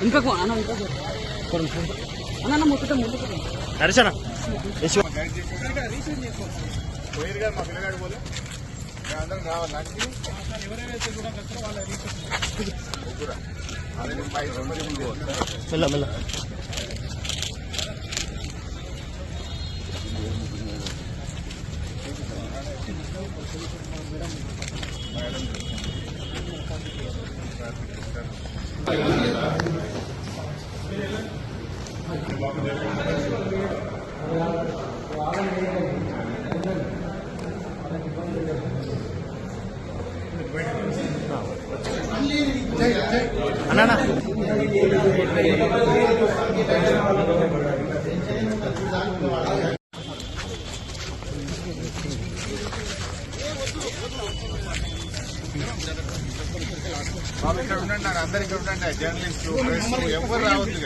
ఇంకా అన్న మొత్తం ముందు నడిచానా పోయిరుగా మా పిల్లగాడు పోలే అందరం రావాలి మెల్ల మెల్ల అన్నా ఇక్కడ ఉండండి నాకు అందరికి ఉండండి జర్నలిస్టు ప్రెస్ ఎవరు రావద్దు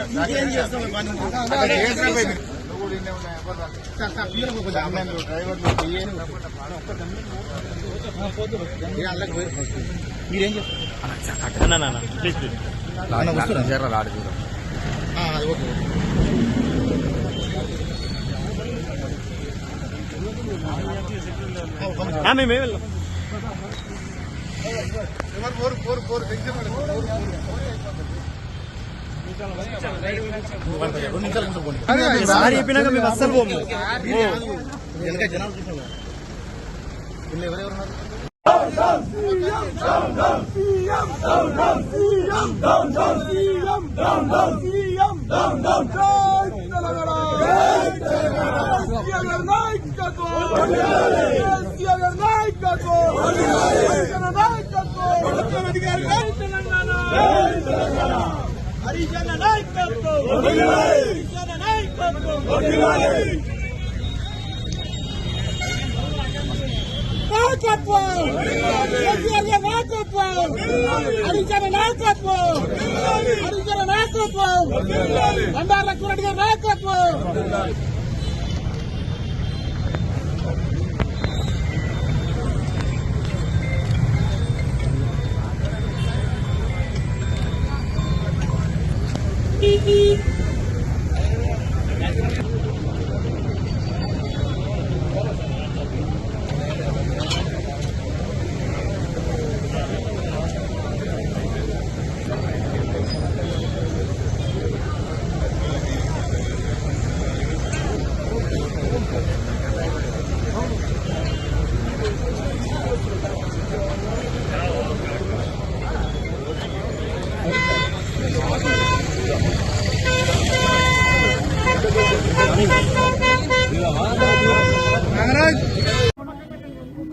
మీరేం చేస్తారు ప్లీజ్ మేమే వెళ్ళాం సార్ చెప్పినాక మేము అస్సలు పోము హరిజన నాయకత్వం బండారు లక్ష్మణరెడ్డి గారి నాయకత్వం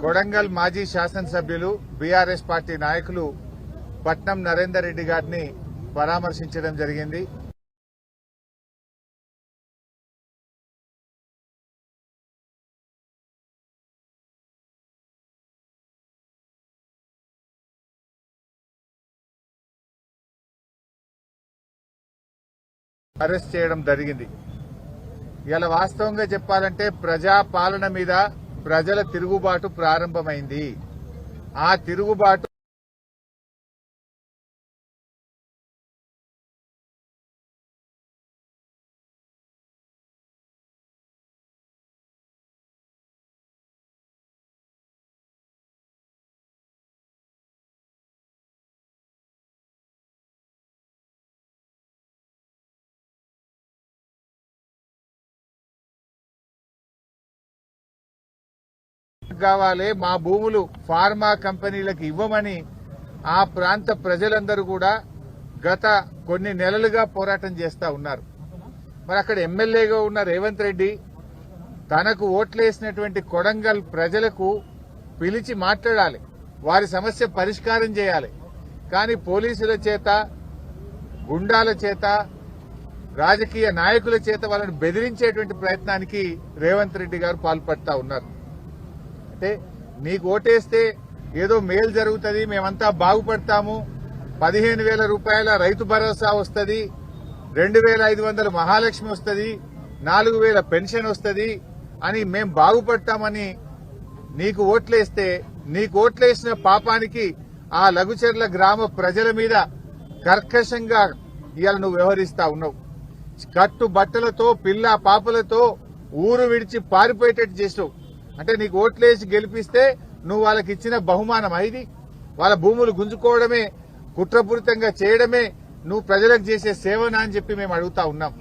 కొడంగల్ మాజీ శాసనసభ్యులు బీఆర్ఎస్ పార్టీ నాయకులు పట్నం నరేందర్ రెడ్డి గారిని పరామర్శించడం జరిగింది. అరెస్ట్ చేయడం జరిగింది. ఇలా వాస్తవంగా చెప్పాలంటే ప్రజా పాలన మీద ప్రజల తిరుగుబాటు ప్రారంభమైంది. ఆ తిరుగుబాటు కావాలి, మా భూములు ఫార్మా కంపెనీలకు ఇవ్వమని ఆ ప్రాంత ప్రజలందరూ కూడా గత కొన్ని నెలలుగా పోరాటం చేస్తా ఉన్నారు. మరి అక్కడ ఎమ్మెల్యేగా ఉన్న రేవంత్ రెడ్డి తనకు ఓట్లేసినటువంటి కొడంగల్ ప్రజలకు పిలిచి మాట్లాడాలి, వారి సమస్య పరిష్కారం చేయాలి. కానీ పోలీసుల చేత, గుండాల చేత, రాజకీయ నాయకుల చేత వాళ్ళని బెదిరించేటువంటి ప్రయత్నానికి రేవంత్ రెడ్డి గారు పాల్పడతా ఉన్నారు. అంటే నీకు ఓటేస్తే ఏదో మేలు జరుగుతుంది, మేమంతా బాగుపడతాము, 15,000 రూపాయల రైతు భరోసా వస్తుంది, 2,500 మహాలక్ష్మి వస్తుంది, 4,000 పెన్షన్ వస్తుంది అని మేం బాగుపడతామని నీకు ఓట్లేస్తే, నీకు ఓట్లేసిన పాపానికి ఆ లఘుచర్ల గ్రామ ప్రజల మీద కర్కశంగా ఇవాళ నువ్వు వ్యవహరిస్తా ఉన్నావు. కట్టు బట్టలతో పిల్ల పాపలతో ఊరు విడిచి పారిపోయేటట్టు చేసావు. అంటే నీకు ఓట్లేసి గెలిపిస్తే నువ్వు వాళ్ళకి ఇచ్చిన బహుమానం ఇది. వాళ్ళ భూములు గుంజుకోవడమే, కుట్రపూరితంగా చేయడమే నువ్వు ప్రజలకు చేసే సేవనా అని చెప్పి మేము అడుగుతా ఉన్నాం.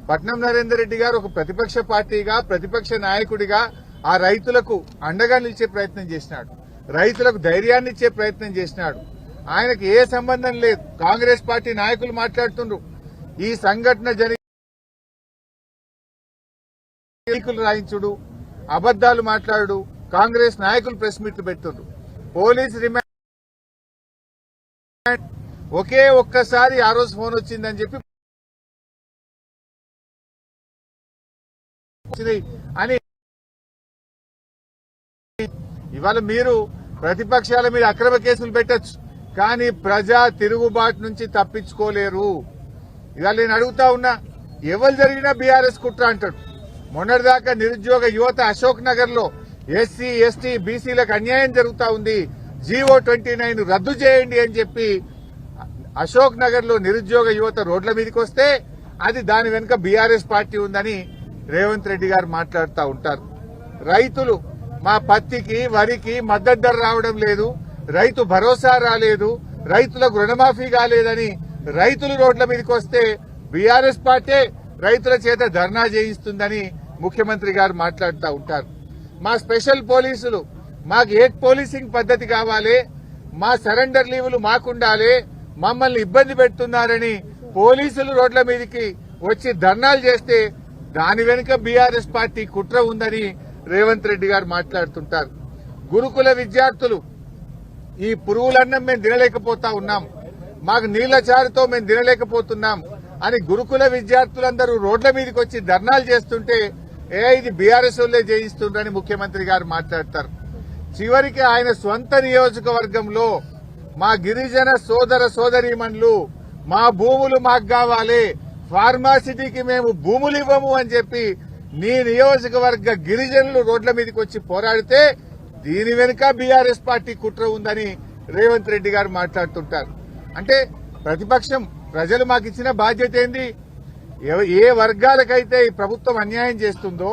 పట్నం నరేందర్ రెడ్డి గారు ఒక ప్రతిపక్ష పార్టీగా, ప్రతిపక్ష నాయకుడిగా ఆ రైతులకు అండగా నిలిచే ప్రయత్నం చేసినాడు, రైతులకు ధైర్యాన్ని ఇచ్చే ప్రయత్నం చేసినాడు. ఆయనకు ఏ సంబంధం లేదు. కాంగ్రెస్ పార్టీ నాయకులు మాట్లాడుతుండ్రు, ఈ సంఘటన జరిగి రాయించుడు, అబద్దాలు మాట్లాడు, కాంగ్రెస్ నాయకులు ప్రెస్ మీట్లు పెడుతుండ్రు. పోలీసు రిమాండ్ ఒకే ఒక్కసారి ఆ రోజు ఫోన్ వచ్చిందని చెప్పి అని ఇవాళ మీరు ప్రతిపక్షాల మీద అక్రమ కేసులు పెట్టచ్చు, కానీ ప్రజా తిరుగుబాటు నుంచి తప్పించుకోలేరు. ఇవాళ నేను అడుగుతా ఉన్నా, ఎవరు జరిగినా బీఆర్ఎస్ కుట్ర అంటాడు. మొన్నటిదాకా నిరుద్యోగ యువత అశోక్ నగర్ లో ఎస్సీ ఎస్టీ బీసీలకు అన్యాయం జరుగుతా ఉంది, జీవో 29 రద్దు చేయండి అని చెప్పి అశోక్ నగర్ లో నిరుద్యోగ యువత రోడ్ల మీదకి వస్తే అది దాని వెనుక బీఆర్ఎస్ పార్టీ ఉందని రేవంత్ రెడ్డి గారు మాట్లాడుతూ ఉంటారు. రైతులు మా పత్తికి వరికి మద్దతు ధర రావడం లేదు, రైతు భరోసా రాలేదు, రైతులకు రుణమాఫీ కాలేదని రైతులు రోడ్ల మీదకి వస్తే బీఆర్ఎస్ పార్టీ రైతుల చేత ధర్నా చేయిస్తుందని ముఖ్యమంత్రి గారు మాట్లాడుతూ ఉంటారు. మా స్పెషల్ పోలీసులు, మాకు ఏక్ పోలీసింగ్ పద్ధతి కావాలి, మా సరెండర్ లీవులు మాకుండాలి, మమ్మల్ని ఇబ్బంది పెడుతున్నారని పోలీసులు రోడ్ల మీదకి వచ్చి ధర్నాలు చేస్తే దాని వెనుక బీఆర్ఎస్ పార్టీ కుట్ర ఉందని రేవంత్ రెడ్డి గారు మాట్లాడుతుంటారు. గురుకుల విద్యార్థులు ఈ పురుగులన్నం మేము తినలేకపోతా ఉన్నాం, మాకు నీళ్ల చారుతో మేము తినలేకపోతున్నాం అని గురుకుల విద్యార్థులందరూ రోడ్ల మీదకి వచ్చి ధర్నాలు చేస్తుంటే ఇది బీఆర్ఎస్ వాళ్ళే చేయిస్తుండ్రని ముఖ్యమంత్రి గారు మాట్లాడతారు. చివరికి ఆయన స్వంత నియోజకవర్గంలో మా గిరిజన సోదర సోదరీమణులు మా భూములు మాకు కావాలి, ఫార్మాసిటీకి మేము భూములు ఇవ్వము అని చెప్పి నీ నియోజకవర్గ గిరిజనులు రోడ్ల మీదకి వచ్చి పోరాడితే దీని వెనుక బీఆర్ఎస్ పార్టీ కుట్ర ఉందని రేవంత్ రెడ్డి గారు మాట్లాడుతుంటారు. అంటే ప్రతిపక్షం, ప్రజలు మాకు ఇచ్చిన బాధ్యత ఏంది? ఏ వర్గాలకైతే ఈ ప్రభుత్వం అన్యాయం చేస్తుందో,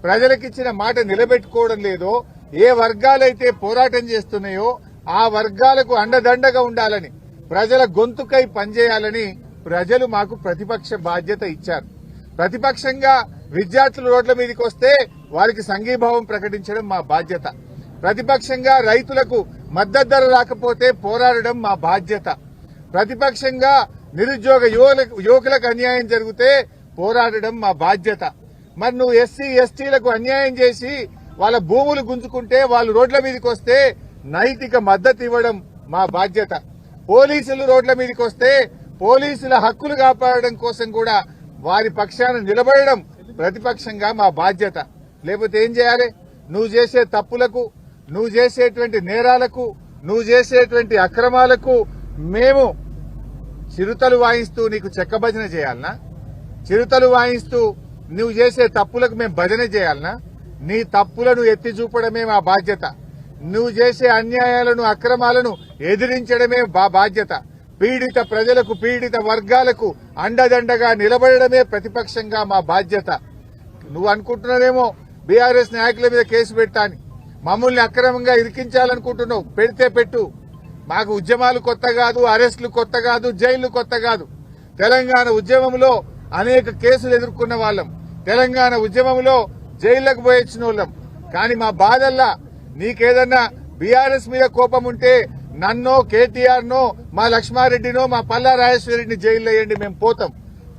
ప్రజలకిచ్చిన మాట నిలబెట్టుకోవడం లేదో, ఏ వర్గాలైతే పోరాటం చేస్తున్నాయో ఆ వర్గాలకు అండదండగా ఉండాలని, ప్రజల గొంతుకై పనిచేయాలని ప్రజలు మాకు ప్రతిపక్ష బాధ్యత ఇచ్చారు. ప్రతిపక్షంగా విద్యార్థులు రోడ్ల మీదకి వస్తే వారికి సంఘీభావం ప్రకటించడం మా బాధ్యత. ప్రతిపక్షంగా రైతులకు మద్దతు ధర రాకపోతే పోరాడడం మా బాధ్యత. ప్రతిపక్షంగా నిరుద్యోగ యువకులకు అన్యాయం జరిగితే పోరాడడం మా బాధ్యత. మరి నువ్వు ఎస్సీ ఎస్టీలకు అన్యాయం చేసి వాళ్ళ భూములు గుంజుకుంటే వాళ్ళు రోడ్ల మీదకి వస్తే నైతిక మద్దతు ఇవ్వడం మా బాధ్యత. పోలీసులు రోడ్ల మీదకి వస్తే పోలీసుల హక్కులు కాపాడడం కోసం కూడా వారి పక్షాన నిలబడడం ప్రతిపక్షంగా మా బాధ్యత. లేకపోతే ఏం చేయాలి? నువ్వు చేసే తప్పులకు, నువ్వు చేసేటువంటి నేరాలకు, నువ్వు చేసేటువంటి అక్రమాలకు మేము చిరుతలు వాయిస్తూ నీకు చెక్క భజన చేయాలనా? చిరుతలు వాయిస్తూ నువ్వు చేసే తప్పులకు మేము భజన చేయాలనా? నీ తప్పులను ఎత్తి చూపడమే మా బాధ్యత. నువ్వు చేసే అన్యాయాలను, అక్రమాలను ఎదిరించడమే మా బాధ్యత. పీడిత ప్రజలకు, పీడిత వర్గాలకు అండదండగా నిలబడడమే ప్రతిపక్షంగా మా బాధ్యత. నువ్వు అనుకుంటున్నావేమో బీఆర్ఎస్ నాయకుల మీద కేసు పెట్టాని, మమ్మల్ని అక్రమంగా ఇరికించాలనుకుంటున్నావు. పెడితే పెట్టు. మాకు ఉద్యమాలు కొత్త కాదు, అరెస్టులు కొత్త కాదు, జైళ్లు కొత్త కాదు. తెలంగాణ ఉద్యమంలో అనేక కేసులు ఎదుర్కొన్న వాళ్ళం, తెలంగాణ ఉద్యమంలో జైళ్లకు పోయొచ్చిన వాళ్ళం. కానీ మా బాధల్లా నీకేదన్నా బీఆర్ఎస్ మీద కోపం ఉంటే నన్నో, కేటీఆర్ నో, మా లక్ష్మారెడ్డినో, మా పల్లా రాజేశ్వరరెడ్డిని జైల్లో వేయండి, మేము పోతాం.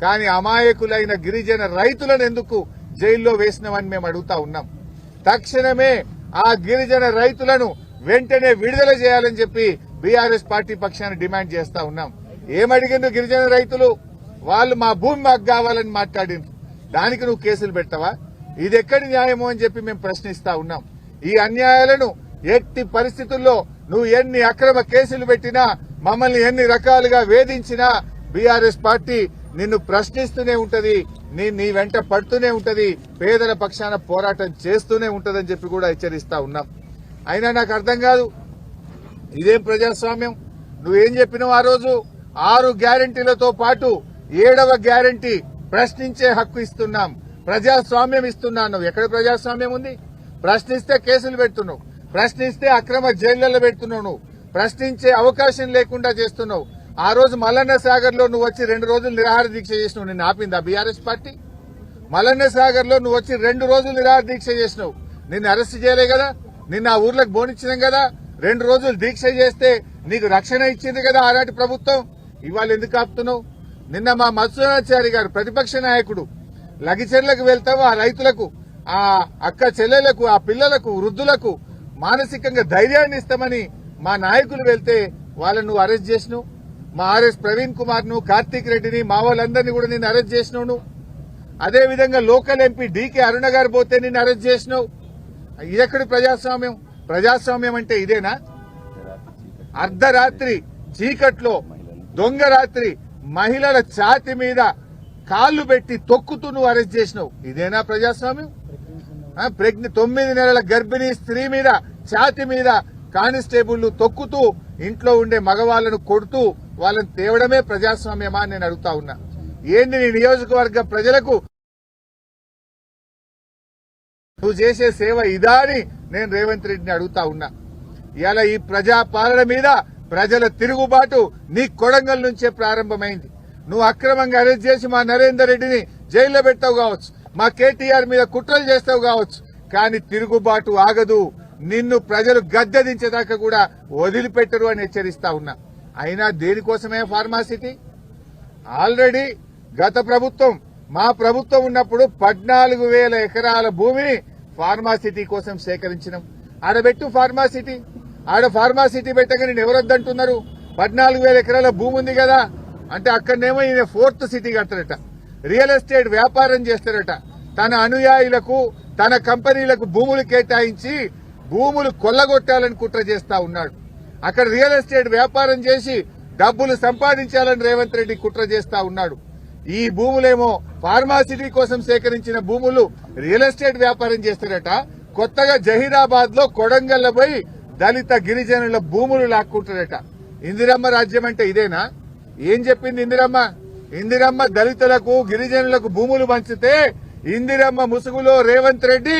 కానీ అమాయకులైన గిరిజన రైతులను ఎందుకు జైల్లో వేసినామని మేము అడుగుతా ఉన్నాం. తక్షణమే ఆ గిరిజన రైతులను వెంటనే విడుదల చేయాలని చెప్పి బీఆర్ఎస్ పార్టీ పక్షాన్ని డిమాండ్ చేస్తా ఉన్నాం. ఏమడిగిండ్రు గిరిజన రైతులు? వాళ్ళు మా భూమి మాకు కావాలని మాట్లాడిండ్రు. దానికి నువ్వు కేసులు పెట్టవా? ఇది ఎక్కడి న్యాయమో అని చెప్పి మేము ప్రశ్నిస్తా ఉన్నాం. ఈ అన్యాయాలను ఎట్టి పరిస్థితుల్లో నువ్వు ఎన్ని అక్రమ కేసులు పెట్టినా, మమ్మల్ని ఎన్ని రకాలుగా వేధించినా బీఆర్ఎస్ పార్టీ నిన్ను ప్రశ్నిస్తూనే ఉంటది, నీ వెంట పడుతూనే ఉంటది, పేదల పక్షాన పోరాటం చేస్తూనే ఉంటదని చెప్పి కూడా హెచ్చరిస్తా ఉన్నాం. అయినా నాకు అర్థం కాదు, ఇదేం ప్రజాస్వామ్యం? నువ్వేం చెప్పినావు ఆ రోజు? 6 గ్యారెంటీలతో పాటు 7వ గ్యారంటీ ప్రశ్నించే హక్కు ఇస్తున్నాం, ప్రజాస్వామ్యం ఇస్తున్నాను. ఎక్కడ ప్రజాస్వామ్యం ఉంది? ప్రశ్నిస్తే కేసులు పెడుతున్నావు, ప్రశ్నిస్తే అక్రమ జైళ్లలో పెడుతున్నావు, నువ్వు ప్రశ్నించే అవకాశం లేకుండా చేస్తున్నావు. ఆ రోజు మల్లన్న సాగర్ లో నువ్వు వచ్చి 2 రోజులు నిరాహార దీక్ష చేసినావు, నిన్ను ఆపిందా బీఆర్ఎస్ పార్టీ? మల్లన్న సాగర్ లో నువ్వు వచ్చి 2 రోజులు నిరాహార దీక్ష చేసినావు, నిన్ను అరెస్ట్ చేయలే కదా? నిన్న ఆ ఊర్లకు బోనిచ్చినాం కదా? 2 రోజులు దీక్ష చేస్తే నీకు రక్షణ ఇచ్చింది కదా ఆనాటి ప్రభుత్వం. ఇవాళ ఎందుకు ఆపుతున్నావు? నిన్న మా మత్స్యనాచారి గారు ప్రతిపక్ష నాయకుడు లగిచెర్లకు వెళ్తావు, ఆ రైతులకు, ఆ అక్క చెల్లెలకు, ఆ పిల్లలకు, వృద్ధులకు మానసికంగా ధైర్యాన్ని ఇస్తామని మా నాయకులు వెళ్తే వాళ్ళను నువ్వు అరెస్ట్ చేసినావు. మా ఆర్ఎస్ ప్రవీణ్ కుమార్ ను, కార్తీక్ రెడ్డిని, మా వాళ్ళందరినీ కూడా నిన్ను అరెస్ట్ చేసినావు. నువ్వు అదేవిధంగా లోకల్ ఎంపీ డీకే అరుణ గారు పోతే నిన్ను అరెస్ట్ చేసినావు. ఇదెక్కడి ప్రజాస్వామ్యం? ప్రజాస్వామ్యం అంటే ఇదేనా? అర్ధరాత్రి చీకట్లో దొంగ రాత్రి మహిళల ఛాతి మీద కాళ్లు పెట్టి తొక్కుతూ నువ్వు అరెస్ట్ చేసినావు. ఇదేనా ప్రజాస్వామ్యం? 9 నెలల గర్భిణీ స్త్రీ మీద ఛాతి మీద కానిస్టేబుళ్లు తొక్కుతూ ఇంట్లో ఉండే మగవాళ్లను కొడుతూ వాళ్ళని తేవడమే ప్రజాస్వామ్యమా అని నేను అడుగుతా ఉన్నా. ఏంది నీ నియోజకవర్గ ప్రజలకు నువ్వు చేసే సేవ ఇదా అని నేను రేవంత్ రెడ్డిని అడుగుతా ఉన్నా. ఇలా ఈ ప్రజా పాలన మీద ప్రజల తిరుగుబాటు నీ కొడంగల్ నుంచే ప్రారంభమైంది. నువ్వు అక్రమంగా అరెస్ట్ చేసి మా నరేందర్ రెడ్డిని జైల్లో పెట్టావు కావచ్చు, మా కేటీఆర్ మీద కుట్రలు చేస్తావు కావచ్చు, కానీ తిరుగుబాటు ఆగదు. నిన్ను ప్రజలు గద్దె దించేదాకా కూడా వదిలిపెట్టరు అని హెచ్చరిస్తా ఉన్నా. అయినా దేనికోసమే ఫార్మాసిటీ? ఆల్రెడీ గత ప్రభుత్వం, మా ప్రభుత్వం ఉన్నప్పుడు 14,000 ఎకరాల భూమిని ఫార్మాసిటీ కోసం సేకరించినాం. ఆడబెట్టు ఫార్మాసిటీ. ఆడ ఫార్మాసిటీ పెట్టగా నేను ఎవరొద్దంటున్నారు? 14,000 ఎకరాల భూమి ఉంది కదా అంటే అక్కడనేమో ఈయన 4th సిటీ కడతారట, రియల్ ఎస్టేట్ వ్యాపారం చేస్తారట, తన అనుయాయులకు తన కంపెనీలకు భూములు కేటాయించి భూములు కొల్లగొట్టాలని కుట్ర చేస్తా ఉన్నాడు. అక్కడ రియల్ ఎస్టేట్ వ్యాపారం చేసి డబ్బులు సంపాదించాలని రేవంత్ రెడ్డి కుట్ర చేస్తా ఉన్నాడు. ఈ భూములేమో ఫార్మాసిటీ కోసం సేకరించిన భూములు రియల్ ఎస్టేట్ వ్యాపారం చేస్తారట. కొత్తగా జహీరాబాద్ లో కొడంగల్ల పోయి దళిత గిరిజనుల భూములు లాక్కుంటారట. ఇందిరమ్మ రాజ్యం అంటే ఇదేనా? ఏం చెప్పింది ఇందిరమ్మ? ఇందిరమ్మ దళితులకు గిరిజనులకు భూములు పంచితే ఇందిరమ్మ ముసుగులో రేవంత్ రెడ్డి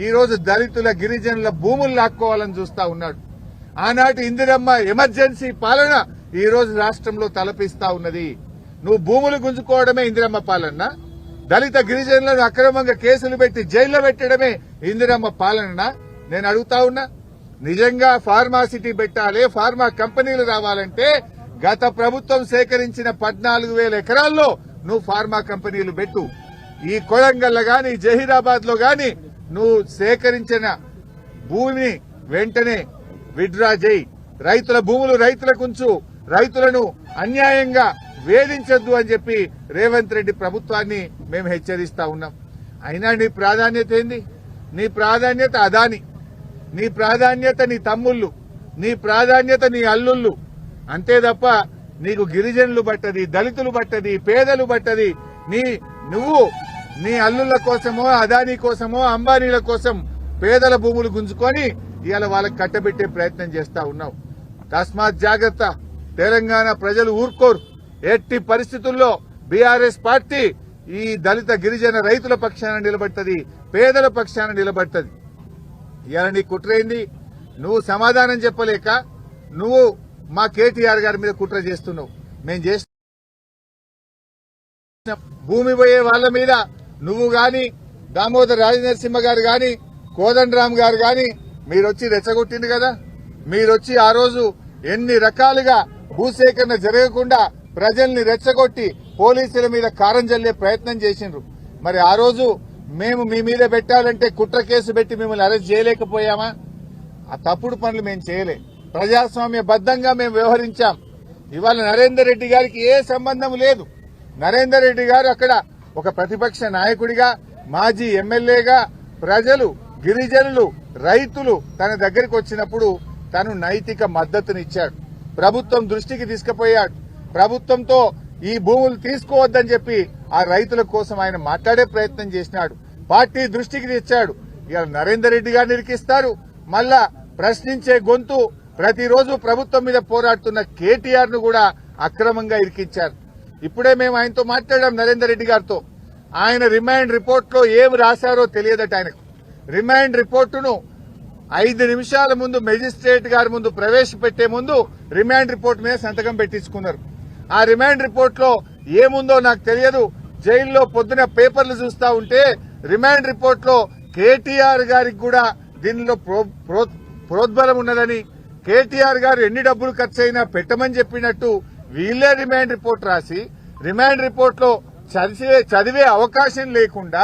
ఈ రోజు దళితుల గిరిజనుల భూములు లాక్కోవాలని చూస్తా ఉన్నాడు. ఆనాటి ఇందిరమ్మ ఎమర్జెన్సీ పాలన ఈ రోజు రాష్ట్రంలో తలపిస్తా ఉన్నది. నువ్వు భూములు గుంజుకోవడమే ఇందిరమ్మ పాలన? దళిత గిరిజనులను అక్రమంగా కేసులు పెట్టి జైల్లో పెట్టడమే ఇందిరమ్మ పాలన? నేను అడుగుతా ఉన్నా. నిజంగా ఫార్మాసిటీ పెట్టాలి, ఫార్మా కంపెనీలు రావాలంటే గత ప్రభుత్వం సేకరించిన 14,000 ఎకరాల్లో నువ్వు ఫార్మా కంపెనీలు పెట్టు. ఈ కొడంగల్లో గాని జహీరాబాద్ లో గాని నువ్వు సేకరించిన భూమిని వెంటనే విత్డ్రా చేయి. రైతుల భూములు రైతులకు ఉంచు, రైతులను అన్యాయంగా వేధించొద్దు అని చెప్పి రేవంత్ రెడ్డి ప్రభుత్వాన్ని మేము హెచ్చరిస్తా ఉన్నాం. అయినా నీ ప్రాధాన్యత ఏంది? నీ ప్రాధాన్యత అదాని, నీ ప్రాధాన్యత నీ తమ్ముళ్ళు, నీ ప్రాధాన్యత నీ అల్లుళ్ళు. అంతే తప్ప నీకు గిరిజనులు బట్టది, దళితులు బట్టది, పేదలు బట్టది. నువ్వు నీ అల్లుళ్ల కోసమో అదానీ కోసమో అంబానీల కోసం పేదల భూములు గుంజుకొని ఇవాళ వాళ్ళకి కట్టబెట్టే ప్రయత్నం చేస్తా ఉన్నావు. తస్మాత్ జాగ్రత్త. తెలంగాణ ప్రజలు ఊరుకోరు. ఎట్టి పరిస్థితుల్లో బీఆర్ఎస్ పార్టీ ఈ దళిత గిరిజన రైతుల పక్షాన నిలబడుతుంది, పేదల పక్షాన నిలబడుతుంది. ఇవాళ నీ కుట్రైంది. నువ్వు సమాధానం చెప్పలేక నువ్వు మా కేటీఆర్ గారి మీద కుట్ర చేస్తున్నావు. మేము చేసిన భూమి పోయే వాళ్ళ మీద నువ్వు గాని, దామోదర్ రాజనరసింహ గారు గాని, కోదండరామ్ గారు గాని మీరొచ్చి రెచ్చగొట్టింది కదా. మీరొచ్చి ఆ రోజు ఎన్ని రకాలుగా భూసేకరణ జరగకుండా ప్రజల్ని రెచ్చగొట్టి పోలీసుల మీద కారం జల్లే ప్రయత్నం చేసిండ్రు. మరి ఆ రోజు మేము మీ మీద పెట్టాలంటే కుట్ర కేసు పెట్టి మిమ్మల్ని అరెస్ట్ చేయలేకపోయామా? ఆ తప్పుడు పనులు మేము చేయలే. ప్రజాస్వామ్యబద్దంగా మేము వ్యవహరించాం. ఇవాళ నరేందర్ రెడ్డి గారికి ఏ సంబంధం లేదు. నరేందర్ రెడ్డి గారు అక్కడ ఒక ప్రతిపక్ష నాయకుడిగా, మాజీ ఎమ్మెల్యేగా ప్రజలు, గిరిజనులు, రైతులు తన దగ్గరికి వచ్చినప్పుడు తను నైతిక మద్దతునిచ్చాడు. ప్రభుత్వం దృష్టికి తీసుకుపోయాడు. ప్రభుత్వంతో ఈ భూములు తీసుకోవద్దని చెప్పి ఆ రైతుల కోసం ఆయన మాట్లాడే ప్రయత్నం చేసినాడు. పార్టీ దృష్టికి తెచ్చాడు. ఇవాళ నరేందర్ రెడ్డి గారిని ఇరికిస్తారు. మళ్ళా ప్రశ్నించే గొంతు ప్రతిరోజు ప్రభుత్వం మీద పోరాడుతున్న కేటీఆర్ ను కూడా అక్రమంగా ఇరికించారు. ఇప్పుడే మేము ఆయనతో మాట్లాడాం, నరేందర్ రెడ్డి గారితో. ఆయన రిమాండ్ రిపోర్ట్ లో ఏం రాశారో తెలియదట ఆయనకు. రిమాండ్ రిపోర్టును 5 నిమిషాల ముందు మెజిస్ట్రేట్ గారి ముందు ప్రవేశపెట్టే ముందు రిమాండ్ రిపోర్ట్ మీద సంతకం పెట్టించుకున్నారు. ఆ రిమాండ్ రిపోర్ట్ లో ఏముందో నాకు తెలియదు. జైల్లో పొద్దున పేపర్లు చూస్తా ఉంటే రిమాండ్ రిపోర్ట్ లో కేటీఆర్ గారికి కూడా దీనిలో ప్రోద్బలం ఉన్నదని, కేటీఆర్ గారు ఎన్ని డబ్బులు ఖర్చు అయినా పెట్టమని చెప్పినట్టు వీళ్లే రిమాండ్ రిపోర్ట్ రాసి, రిమాండ్ రిపోర్ట్ లో చదివే అవకాశం లేకుండా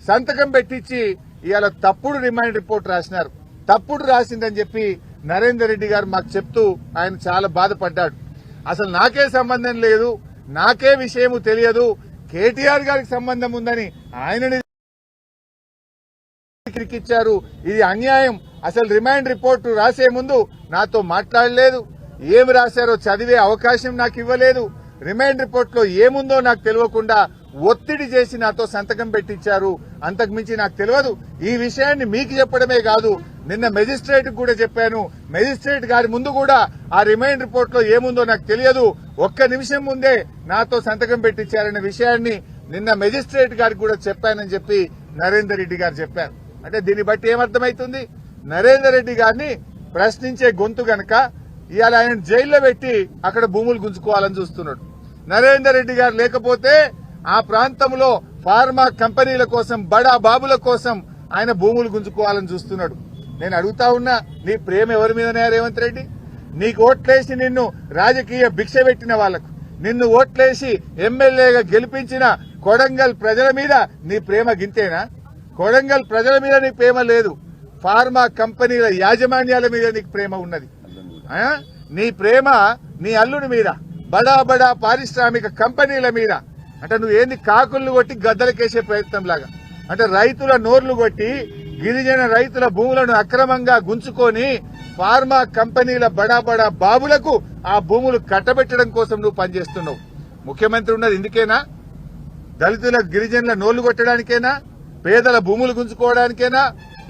సంతకం పెట్టించి ఇవాళ తప్పుడు రిమాండ్ రిపోర్ట్ రాసినారు. తప్పుడు రాసిందని చెప్పి నరేందర్ రెడ్డి గారు మాకు చెప్తూ ఆయన చాలా బాధపడ్డాడు. అసలు నాకే సంబంధం లేదు, నాకే విషయము తెలియదు, కేటీఆర్ గారికి సంబంధం ఉందని ఆయనని ఇచ్చారు. ఇది అన్యాయం. అసలు రిమాండ్ రిపోర్టు రాసే ముందు నాతో మాట్లాడలేదు, ఏమి రాశారో చదివే అవకాశం నాకు ఇవ్వలేదు, రిమాండ్ రిపోర్ట్ లో ఏముందో నాకు తెలియకుండా ఒత్తిడి చేసి నాతో సంతకం పెట్టించారు. అంతకు మించి నాకు తెలియదు. ఈ విషయాన్ని మీకు చెప్పడమే కాదు, నిన్న మెజిస్ట్రేట్ కూడా చెప్పాను. మెజిస్ట్రేట్ గారి ముందు కూడా ఆ రిమైండ్ రిపోర్ట్ లో ఏముందో నాకు తెలియదు, ఒక్క నిమిషం ముందే నాతో సంతకం పెట్టించారనే విషయాన్ని నిన్న మెజిస్ట్రేట్ గారికి కూడా చెప్పానని చెప్పి నరేందర్ రెడ్డి గారు చెప్పారు. అంటే దీన్ని బట్టి ఏమర్థమైతుంది, నరేందర్ రెడ్డి గారిని ప్రశ్నించే గొంతు గనక ఇవాళ ఆయన జైల్లో పెట్టి అక్కడ భూములు గుంజుకోవాలని చూస్తున్నాడు. నరేందర్ రెడ్డి గారు లేకపోతే ఆ ప్రాంతంలో ఫార్మా కంపెనీల కోసం, బడా బాబుల కోసం ఆయన భూములు గుంజుకోవాలని చూస్తున్నాడు. నేను అడుగుతా ఉన్నా, నీ ప్రేమ ఎవరి మీదనే రేవంత్ రెడ్డి? నీకు ఓట్లేసి నిన్ను రాజకీయ భిక్ష పెట్టిన వాళ్లకు, నిన్ను ఓట్లేసి ఎమ్మెల్యేగా గెలిపించిన కొడంగల్ ప్రజల మీద నీ ప్రేమ గింతేనా? కొడంగల్ ప్రజల మీద నీకు ప్రేమ లేదు, ఫార్మా కంపెనీల యాజమాన్యాల మీద నీకు ప్రేమ ఉన్నది. నీ ప్రేమ నీ అల్లుడి మీద, బడా బడా పారిశ్రామిక కంపెనీల మీద. అంటే నువ్వు ఏంది కాకులను కొట్టి గద్దలకేసే ప్రయత్నం లాగా, అంటే రైతుల నోర్లు కొట్టి గిరిజన రైతుల భూములను అక్రమంగా గుంజుకొని ఫార్మా కంపెనీల బడా బడా బాబులకు ఆ భూములు కట్టబెట్టడం కోసం నువ్వు పనిచేస్తున్నావు. ముఖ్యమంత్రి ఉన్నది ఇందుకేనా? దళితుల గిరిజనుల నోళ్లు కొట్టడానికేనా? పేదల భూములు గుంజుకోవడానికేనా?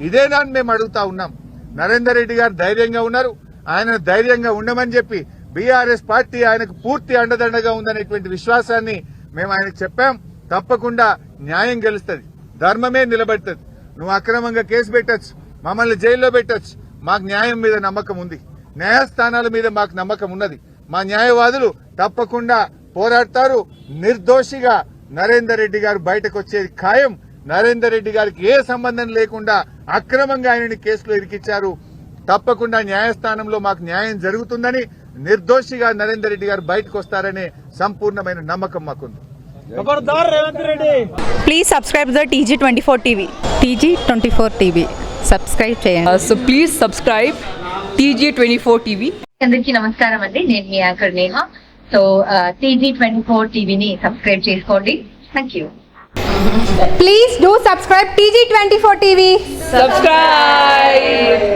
ఇదేనా అని మేము అడుగుతా ఉన్నాం. నరేందర్ రెడ్డి గారు ధైర్యంగా ఉన్నారు. ఆయన ధైర్యంగా ఉండమని చెప్పి బీఆర్ఎస్ పార్టీ ఆయనకు పూర్తి అండదండగా ఉందనేటువంటి విశ్వాసాన్ని మేము ఆయనకు చెప్పాం. తప్పకుండా న్యాయం గెలుస్తుంది, ధర్మమే నిలబడుతుంది. నువ్వు అక్రమంగా కేసు పెట్టచ్చు, మమ్మల్ని జైల్లో పెట్టచ్చు, మాకు న్యాయం మీద నమ్మకం ఉంది, న్యాయస్థానాల మీద మాకు నమ్మకం ఉన్నది. మా న్యాయవాదులు తప్పకుండా పోరాడతారు. నిర్దోషిగా నరేందర్ రెడ్డి గారు బయటకు వచ్చేది ఖాయం. నరేందర్ రెడ్డి గారికి ఏ సంబంధం లేకుండా అక్రమంగా ఆయనని కేసులో ఇరికిచ్చారు. తప్పకుండా న్యాయస్థానంలో మాకు న్యాయం జరుగుతుందని, నిర్దోషిగా నరేందర్ రెడ్డి గారు బయటకు వస్తారనే సంపూర్ణమైన నమ్మకం మాకుంది. Please subscribe the TG24 TV. TG24 TV subscribe చేయండి. So please subscribe TG24 TV. అందరికీ నమస్కారం అండి, నేను మీ యాంకర్ నేహ. సో TG24 టీవీని సబ్స్క్రైబ్ చేసుకోండి. Thank you. Please do subscribe TG24 TV. Subscribe.